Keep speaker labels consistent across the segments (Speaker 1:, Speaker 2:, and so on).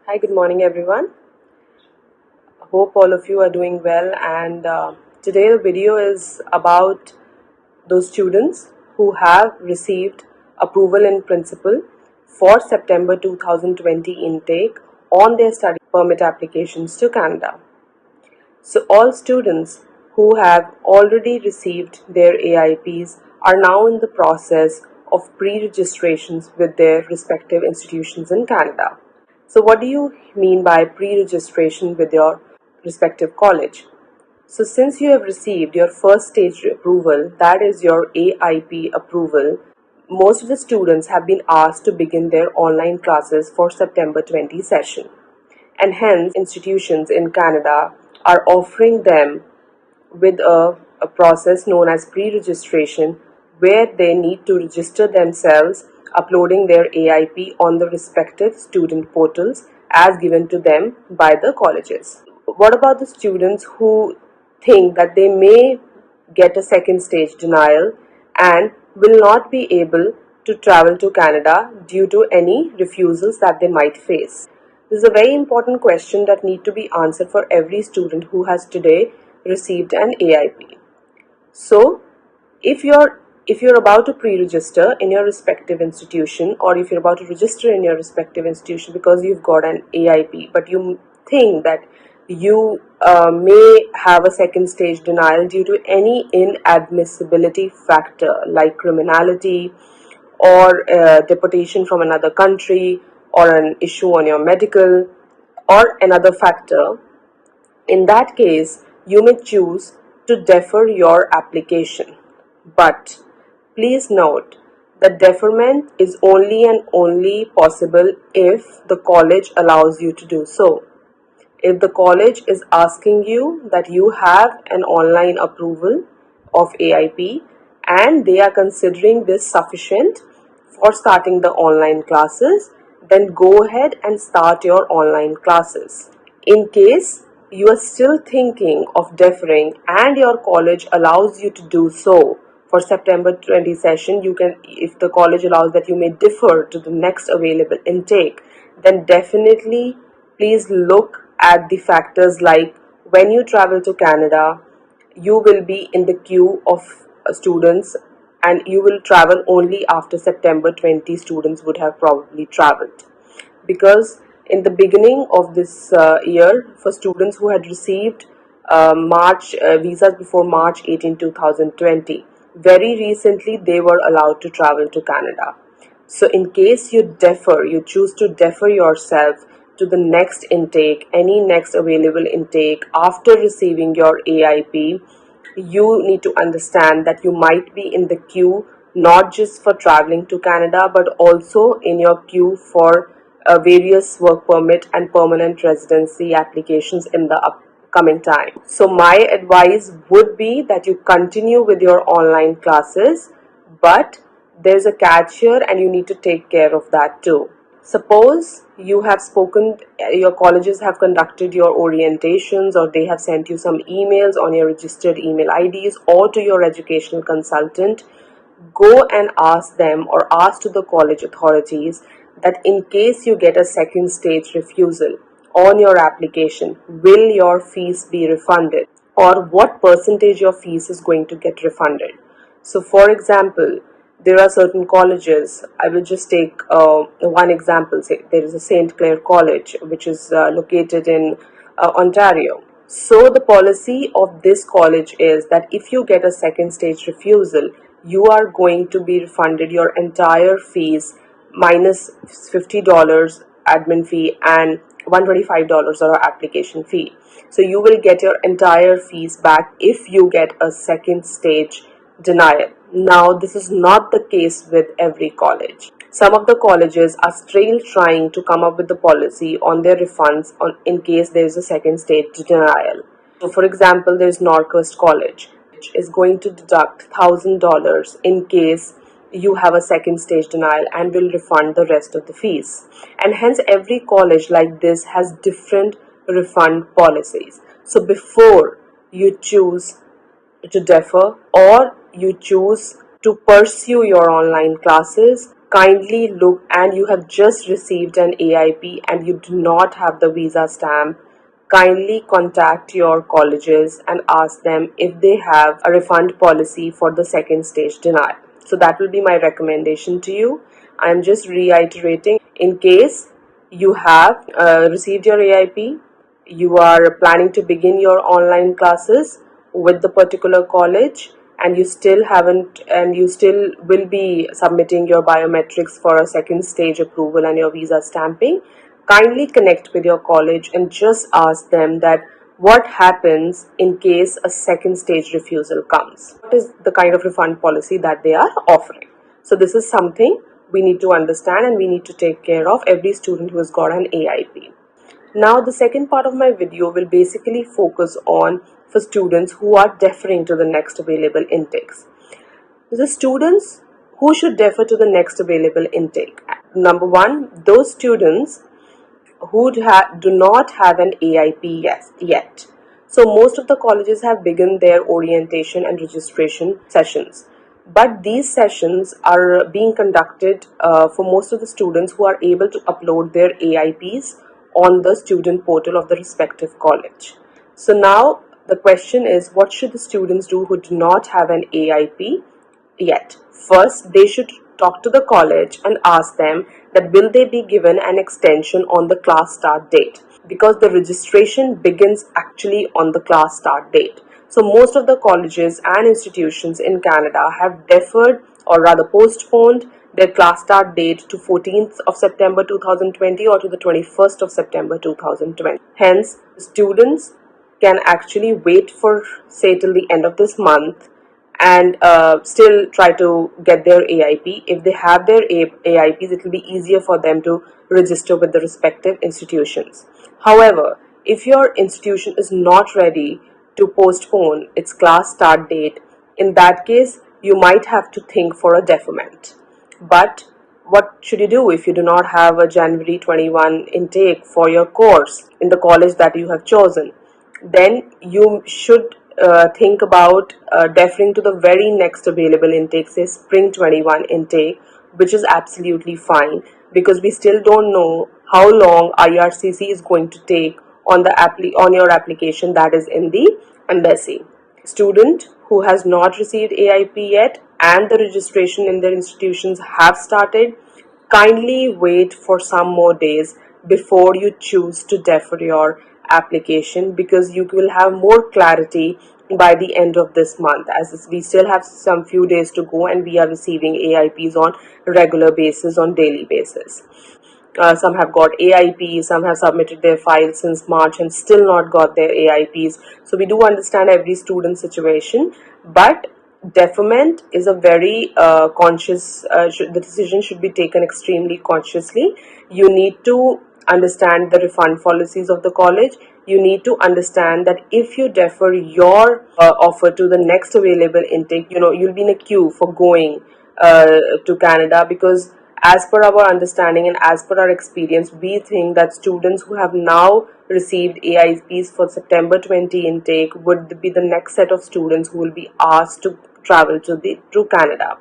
Speaker 1: Hi, good morning, everyone. Hope all of you are doing well. And today, the video is about those students who have received approval in principle for September 2020 intake on their study permit applications to Canada. So, all students who have already received their AIPs are now in the process of pre registrations with their respective institutions in Canada. So, what do you mean by pre registration with your respective college? So, since you have received your first stage approval, that is your AIP approval, most of the students have been asked to begin their online classes for September 20 session. And hence, institutions in Canada are offering them with a process known as pre-registration, where they need to register themselves, uploading their AIP on the respective student portals as given to them by the colleges. What about the students who think that they may get a second stage denial and will not be able to travel to Canada due to any refusals that they might face? This is a very important question that need to be answered for every student who has today received an AIP. So, if you're about to pre-register in your respective institution, or if you're about to register in your respective institution because you've got an AIP, but you think that you may have a second stage denial due to any inadmissibility factor like criminality or deportation from another country or an issue on your medical or another factor, in that case, you may choose to defer your application. But please note that deferment is only and only possible if the college allows you to do so. If the college is asking you that you have an online approval of AIP and they are considering this sufficient for starting the online classes, then go ahead and start your online classes. In case you are still thinking of deferring and your college allows you to do so for September 20 session, you can, if the college allows that you may defer to the next available intake, then definitely please look at the factors like when you travel to Canada, you will be in the queue of students and you will travel only after September 20 students would have probably traveled, because in the beginning of this year, for students who had received March visas before March 18, 2020, very recently they were allowed to travel to Canada. So in case you choose to defer yourself to the next intake, any next available intake after receiving your AIP, you need to understand that you might be in the queue not just for traveling to Canada but also in your queue for various work permit and permanent residency applications in the upcoming time. So my advice would be that you continue with your online classes, but there's a catch here and you need to take care of that too. Suppose you have spoken, your colleges have conducted your orientations or they have sent you some emails on your registered email IDs or to your educational consultant. Go and ask them or ask to the college authorities that in case you get a second stage refusal on your application, will your fees be refunded or what percentage of fees is going to get refunded. So for example, there are certain colleges, I will just take one example. Say there is a St. Clair College which is located in Ontario. So the policy of this college is that if you get a second stage refusal, you are going to be refunded your entire fees minus $50 admin fee and $125 or application fee. So you will get your entire fees back if you get a second stage denial. Now, this is not the case with every college. Some of the colleges are still trying to come up with the policy on their refunds in case there is a second stage denial. So, for example, there is Northwest College, which is going to deduct $1,000 in case you have a second stage denial and will refund the rest of the fees. And hence, every college like this has different refund policies. So, before you choose to defer or you choose to pursue your online classes, kindly look, and you have just received an AIP and you do not have the visa stamp, kindly contact your colleges and ask them if they have a refund policy for the second stage denial. So that will be my recommendation to you. I am just reiterating, in case you have received your AIP, you are planning to begin your online classes with the particular college, and you still haven't, and you still will be submitting your biometrics for a second stage approval and your visa stamping, kindly connect with your college and just ask them that what happens in case a second stage refusal comes. What is the kind of refund policy that they are offering? So this is something we need to understand and we need to take care of every student who has got an AIP. Now the second part of my video will basically focus on for students who are deferring to the next available intakes. The students who should defer to the next available intake. Number one, those students who do not have an AIP yet. So most of the colleges have begun their orientation and registration sessions. But these sessions are being conducted for most of the students who are able to upload their AIPs on the student portal of the respective college. So now the question is, what should the students do who do not have an AIP yet? First, they should talk to the college and ask them that will they be given an extension on the class start date, because the registration begins actually on the class start date. So most of the colleges and institutions in Canada have deferred, or rather postponed, their class start date to 14th of September 2020 or to the 21st of September 2020. Hence, students can actually wait for, say, till the end of this month and still try to get their AIP. If they have their AIPs, it will be easier for them to register with the respective institutions. However, if your institution is not ready to postpone its class start date, in that case, you might have to think for a deferment. But what should you do if you do not have a January 21 intake for your course in the college that you have chosen? Then you should think about deferring to the very next available intake, say spring 21 intake, which is absolutely fine, because we still don't know how long IRCC is going to take on the on your application that is in the embassy. Student who has not received AIP yet and the registration in their institutions have started, kindly wait for some more days before you choose to defer your application, because you will have more clarity by the end of this month, as we still have some few days to go and we are receiving AIPs on regular basis, on daily basis. Some have got AIPs, some have submitted their files since March and still not got their AIPs. So we do understand every student situation, but deferment is a very conscious, the decision should be taken extremely consciously. You need to understand the refund policies of the college. You need to understand that if you defer your offer to the next available intake, you'll be in a queue for going to Canada, because as per our understanding and as per our experience, we think that students who have now received AIPs for September 20 intake would be the next set of students who will be asked to travel to Canada.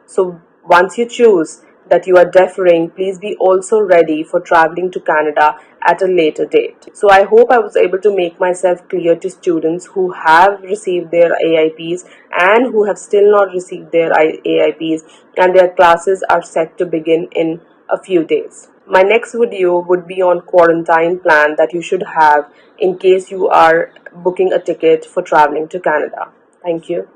Speaker 1: So once you choose that you are deferring, please be also ready for traveling to Canada at a later date. So I hope I was able to make myself clear to students who have received their AIPs and who have still not received their AIPs, and their classes are set to begin in a few days. My next video would be on quarantine plan that you should have in case you are booking a ticket for traveling to Canada. Thank you.